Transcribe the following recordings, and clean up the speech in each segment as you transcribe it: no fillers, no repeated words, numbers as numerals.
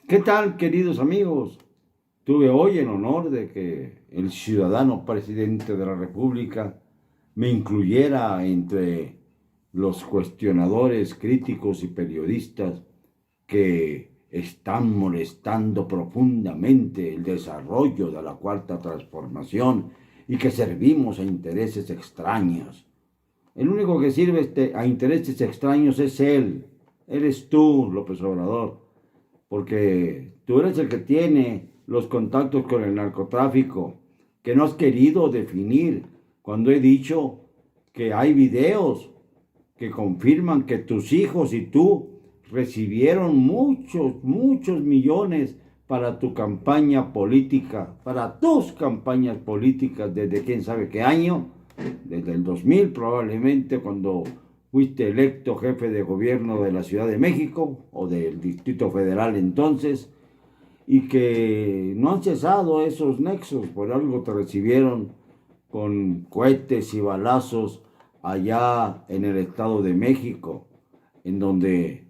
¿Qué tal, queridos amigos? Tuve hoy el honor de que el ciudadano presidente de la República me incluyera entre los cuestionadores, críticos y periodistas que están molestando profundamente el desarrollo de la Cuarta Transformación y que servimos a intereses extraños. El único que sirve a intereses extraños es él. Eres tú, López Obrador, porque tú eres el que tiene los contactos con el narcotráfico, que no has querido definir cuando he dicho que hay videos que confirman que tus hijos y tú recibieron muchos millones para tu campaña política, para tus campañas políticas desde quién sabe qué año, desde el 2000 probablemente, cuando fuiste electo jefe de gobierno de la Ciudad de México o del Distrito Federal entonces, y que no han cesado esos nexos, por algo te recibieron con cohetes y balazos allá en el Estado de México, en donde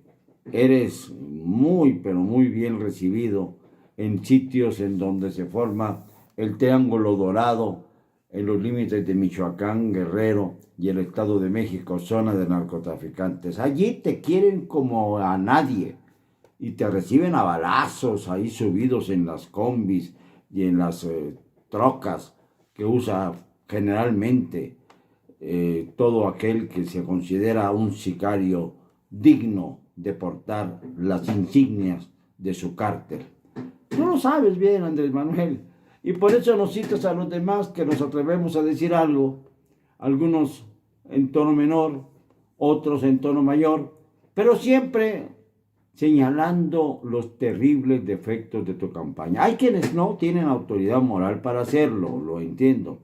eres muy, pero muy bien recibido en sitios en donde se forma el Triángulo Dorado, en los límites de Michoacán, Guerrero y el Estado de México, zona de narcotraficantes. Allí te quieren como a nadie y te reciben a balazos ahí subidos en las combis y en las trocas que usa generalmente todo aquel que se considera un sicario digno de portar las insignias de su cártel. Tú lo sabes bien, Andrés Manuel, y por eso nos citas a los demás que nos atrevemos a decir algo, algunos en tono menor, otros en tono mayor, pero siempre señalando los terribles defectos de tu campaña. Hay quienes no tienen autoridad moral para hacerlo, lo entiendo,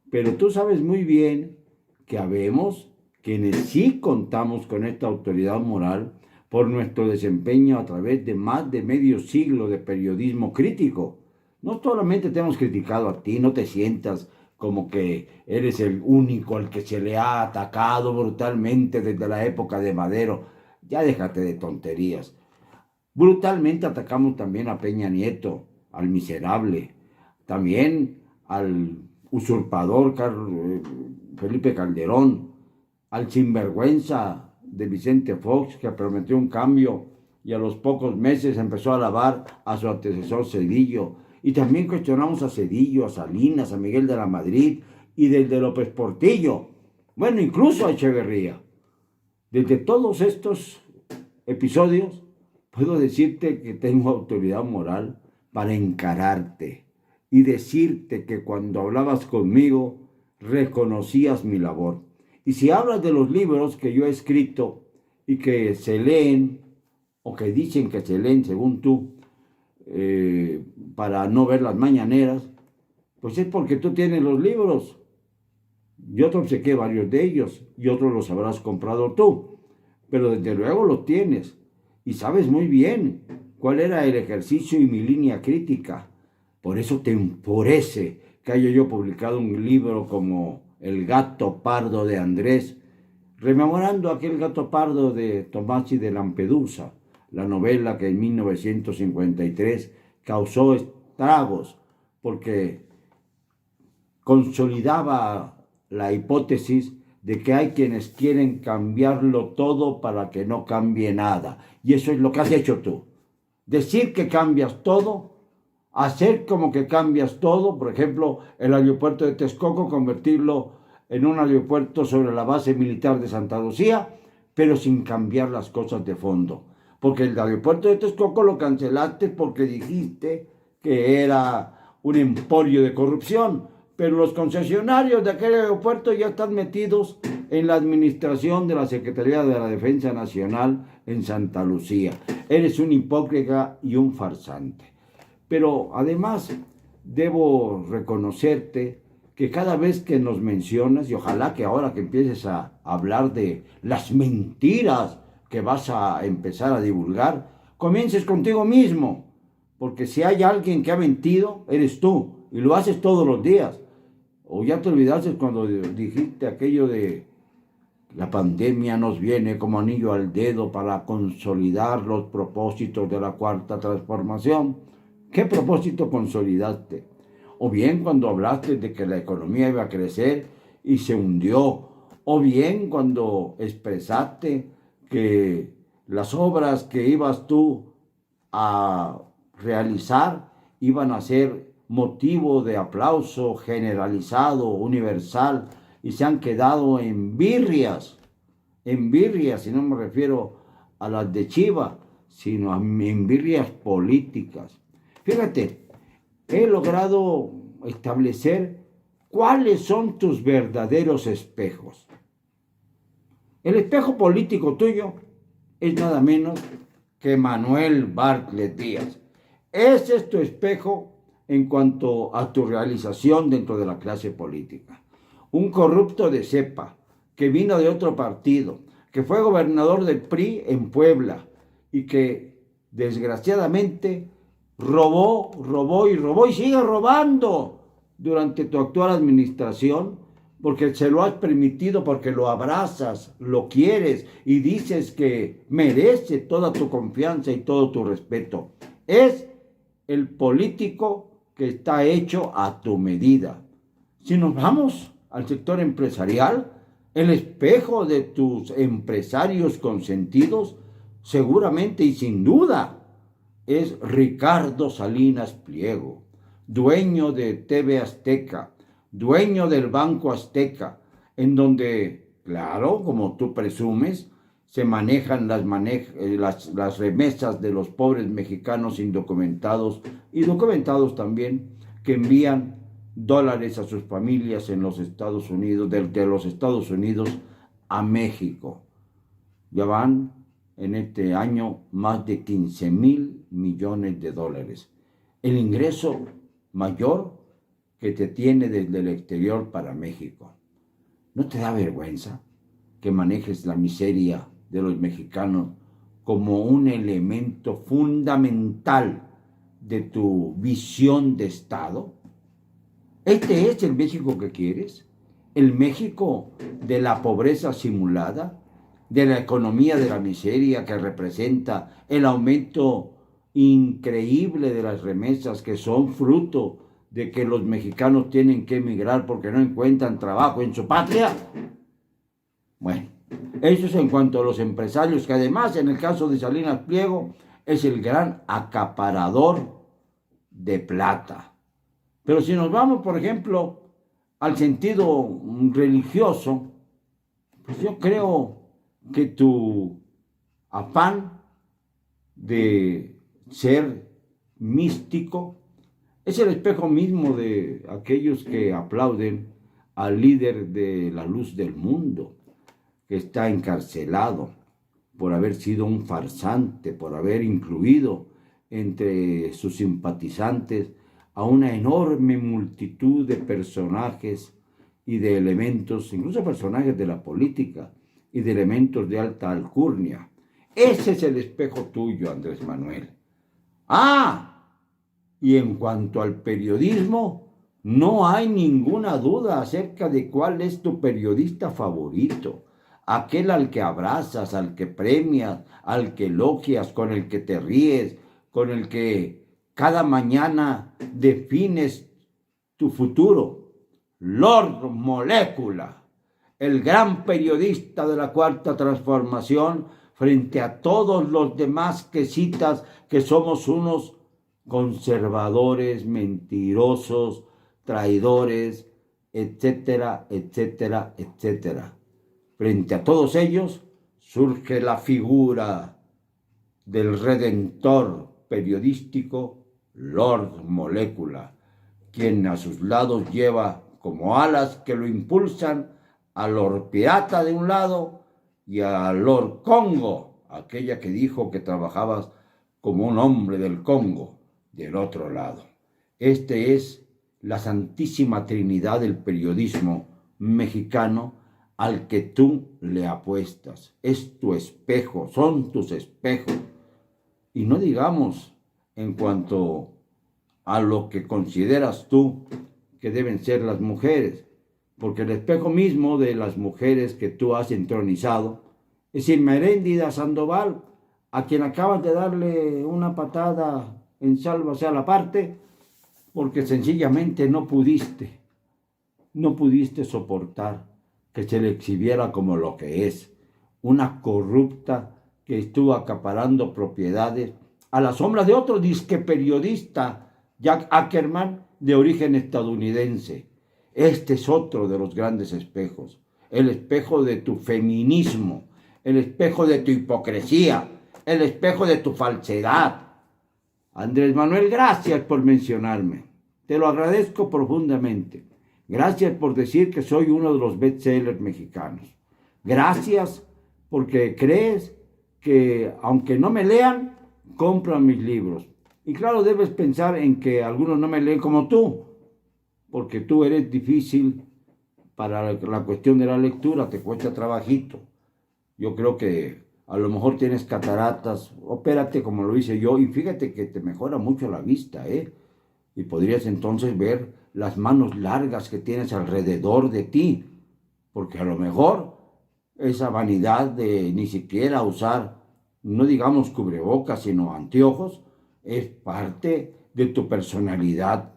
pero tú sabes muy bien que habemos quienes sí contamos con esta autoridad moral por nuestro desempeño a través de más de medio siglo de periodismo crítico. No solamente te hemos criticado a ti, no te sientas como que eres el único al que se le ha atacado brutalmente desde la época de Madero. Ya déjate de tonterías. Brutalmente atacamos también a Peña Nieto, al miserable, también al usurpador Felipe Calderón, al sinvergüenza de Vicente Fox, que prometió un cambio y a los pocos meses empezó a alabar a su antecesor Zedillo. Y también cuestionamos a Zedillo, a Salinas, a Miguel de la Madrid y desde López Portillo. Bueno, incluso a Echeverría. Desde todos estos episodios, puedo decirte que tengo autoridad moral para encararte y decirte que cuando hablabas conmigo reconocías mi labor. Y si hablas de los libros que yo he escrito y que se leen, o que dicen que se leen según tú, para no ver las mañaneras, pues es porque tú tienes los libros. Yo te obsequié varios de ellos y otros los habrás comprado tú, pero desde luego los tienes y sabes muy bien cuál era el ejercicio y mi línea crítica. Por eso te enfurece que haya yo publicado un libro como El gato pardo de Andrés, rememorando aquel gato pardo de Tomás y de Lampedusa, la novela que en 1953 causó estragos porque consolidaba la hipótesis de que hay quienes quieren cambiarlo todo para que no cambie nada. Y eso es lo que has hecho tú. Decir que cambias todo, hacer como que cambias todo, por ejemplo, el aeropuerto de Texcoco, convertirlo en un aeropuerto sobre la base militar de Santa Lucía, pero sin cambiar las cosas de fondo. Porque el aeropuerto de Texcoco lo cancelaste porque dijiste que era un emporio de corrupción, pero los concesionarios de aquel aeropuerto ya están metidos en la administración de la Secretaría de la Defensa Nacional en Santa Lucía. Eres un hipócrita y un farsante. Pero además debo reconocerte que cada vez que nos mencionas, y ojalá que ahora que empieces a hablar de las mentiras que vas a empezar a divulgar, comiences contigo mismo, porque si hay alguien que ha mentido, eres tú, y lo haces todos los días. O ya te olvidaste cuando dijiste aquello de La pandemia nos viene como anillo al dedo para consolidar los propósitos de la cuarta transformación. ¿Qué propósito consolidaste? O bien cuando hablaste de que la economía iba a crecer y se hundió, o bien cuando expresaste que las obras que ibas tú a realizar iban a ser motivo de aplauso generalizado, universal, y se han quedado en birrias, y no me refiero a las de Chiva, sino en birrias políticas. Fíjate, he logrado establecer cuáles son tus verdaderos espejos. El espejo político tuyo es nada menos que Manuel Bartlett Díaz. Ese es tu espejo en cuanto a tu realización dentro de la clase política. Un corrupto de cepa, que vino de otro partido, que fue gobernador del PRI en Puebla y que desgraciadamente robó y sigue robando durante tu actual administración, porque se lo has permitido, porque lo abrazas, lo quieres y dices que merece toda tu confianza y todo tu respeto. Es el político que está hecho a tu medida. Si nos vamos al sector empresarial, el espejo de tus empresarios consentidos, seguramente y sin duda, es Ricardo Salinas Pliego, dueño de TV Azteca, dueño del Banco Azteca, en donde, claro, como tú presumes, se manejan las remesas de los pobres mexicanos indocumentados y documentados también, que envían dólares a sus familias en los Estados Unidos, de los Estados Unidos a México. Ya van en este año más de 15,000 millones de dólares. El ingreso mayor que te tiene desde el exterior para México. ¿No te da vergüenza que manejes la miseria de los mexicanos como un elemento fundamental de tu visión de Estado? ¿Este es el México que quieres? ¿El México de la pobreza simulada? ¿De la economía de la miseria que representa el aumento increíble de las remesas que son fruto de que los mexicanos tienen que emigrar porque no encuentran trabajo en su patria? Bueno, eso es en cuanto a los empresarios, que además en el caso de Salinas Pliego es el gran acaparador de plata. Pero si nos vamos, por ejemplo, al sentido religioso, pues yo creo que tu afán de ser místico es el espejo mismo de aquellos que aplauden al líder de la luz del mundo, que está encarcelado por haber sido un farsante, por haber incluido entre sus simpatizantes a una enorme multitud de personajes y de elementos, incluso personajes de la política y de elementos de alta alcurnia. Ese es el espejo tuyo, Andrés Manuel. Y en cuanto al periodismo, no hay ninguna duda acerca de cuál es tu periodista favorito. Aquel al que abrazas, al que premias, al que elogias, con el que te ríes, con el que cada mañana defines tu futuro. Lord Molécula, el gran periodista de la Cuarta Transformación, frente a todos los demás que citas, que somos unos conservadores, mentirosos, traidores, etcétera, etcétera, etcétera. Frente a todos ellos surge la figura del redentor periodístico Lord Molécula, quien a sus lados lleva como alas que lo impulsan a Lord Pirata de un lado y a Lord Congo, aquella que dijo que trabajabas como un hombre del Congo, del otro lado. Este es la santísima trinidad del periodismo mexicano al que tú le apuestas. Es tu espejo, son tus espejos. Y no digamos en cuanto a lo que consideras tú que deben ser las mujeres. porque el espejo mismo de las mujeres que tú has entronizado es Irma Heréndida Sandoval, a quien acabas de darle una patada en sálvase a la parte, porque sencillamente no pudiste soportar que se le exhibiera como lo que es, una corrupta que estuvo acaparando propiedades a la sombra de otro disque periodista, Jack Ackerman, de origen estadounidense. Este es otro de los grandes espejos, el espejo de tu feminismo, el espejo de tu hipocresía, el espejo de tu falsedad. Andrés Manuel, gracias por mencionarme, te lo agradezco profundamente. Gracias por decir que soy uno de los bestsellers mexicanos. Gracias porque crees que, aunque no me lean, compran mis libros. Y claro, debes pensar en que algunos no me leen como tú, porque tú eres difícil para la cuestión de la lectura, te cuesta trabajito. Yo creo que a lo mejor tienes cataratas, opérate como lo hice yo, y fíjate que te mejora mucho la vista, y podrías entonces ver las manos largas que tienes alrededor de ti, porque a lo mejor esa vanidad de ni siquiera usar, no digamos cubrebocas, sino anteojos, es parte de tu personalidad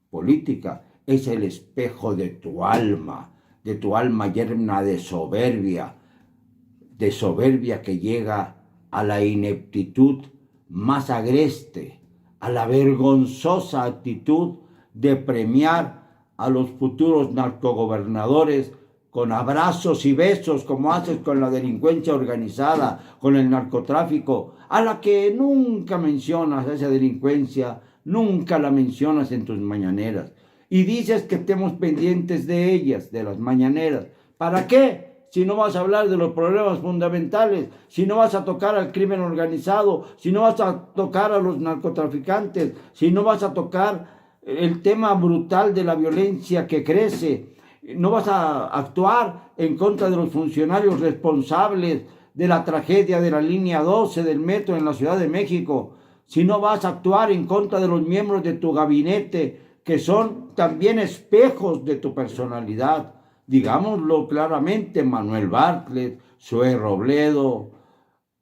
política, es el espejo de tu alma llena de soberbia que llega a la ineptitud más agreste, a la vergonzosa actitud de premiar a los futuros narcogobernadores con abrazos y besos, como haces con la delincuencia organizada, con el narcotráfico, a la que nunca mencionas, a esa delincuencia, nunca la mencionas en tus mañaneras. Y dices que estemos pendientes de ellas, de las mañaneras. ¿Para qué? Si no vas a hablar de los problemas fundamentales, si no vas a tocar al crimen organizado, si no vas a tocar a los narcotraficantes, si no vas a tocar el tema brutal de la violencia que crece, no vas a actuar en contra de los funcionarios responsables de la tragedia de la línea 12 del metro en la Ciudad de México, si no vas a actuar en contra de los miembros de tu gabinete, que son también espejos de tu personalidad, digámoslo claramente, Manuel Bartlett, Zoé Robledo,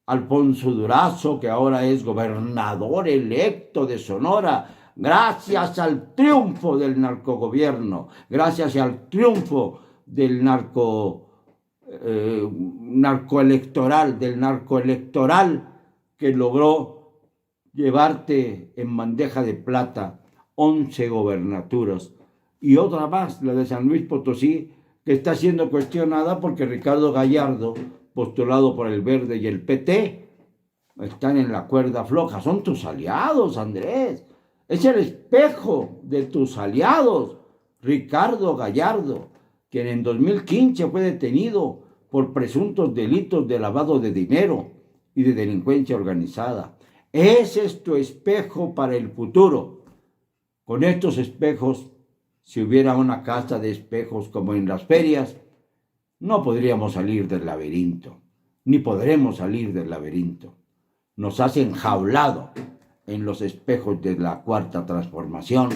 Alfonso Durazo, que ahora es gobernador electo de Sonora, gracias al triunfo del narcogobierno, gracias al triunfo del narcoelectoral que logró llevarte en bandeja de plata 11 gobernaturas y otra más, la de San Luis Potosí, que está siendo cuestionada porque Ricardo Gallardo, postulado por el Verde y el PT, están en la cuerda floja. Son tus aliados, Andrés. Es el espejo de tus aliados. Ricardo Gallardo, quien en 2015 fue detenido por presuntos delitos de lavado de dinero y de delincuencia organizada. Ese es tu espejo para el futuro. Con estos espejos, si hubiera una casa de espejos como en las ferias, no podríamos salir del laberinto, ni podremos salir del laberinto. Nos has enjaulado en los espejos de la Cuarta Transformación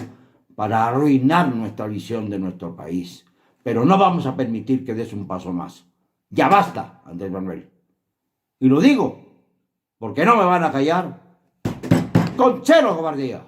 para arruinar nuestra visión de nuestro país. Pero no vamos a permitir que des un paso más. Ya basta, Andrés Manuel. Y lo digo porque no me van a callar con cero cobardía.